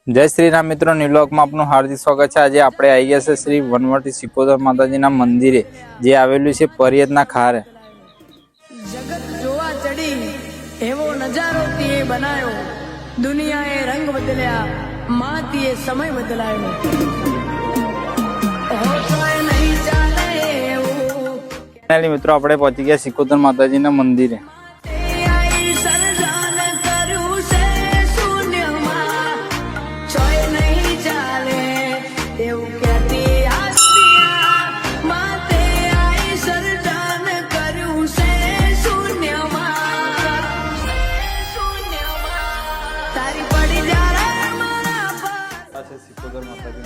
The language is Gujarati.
જય શ્રી રામ મિત્રો, નિલોકમાં આપનું હાર્દિક સ્વાગત છે। આજે આપણે આવી ગયા છે શ્રી વનવટી સિકોદર માતાજીના મંદિરે, જે આવેલું છે પરિયતના ખારે। જગત જોવા ચડી એવો નજારો તીએ બનાયો, દુનિયાએ રંગ બદલ્યા, માં તીએ સમય બદલાયો। હોશોય નહીં ચાલે એવું ફાઇનલી મિત્રો આપણે પહોંચી ગયા સિકોદર માતાજીના મંદિરે। સિકોદર માતાજી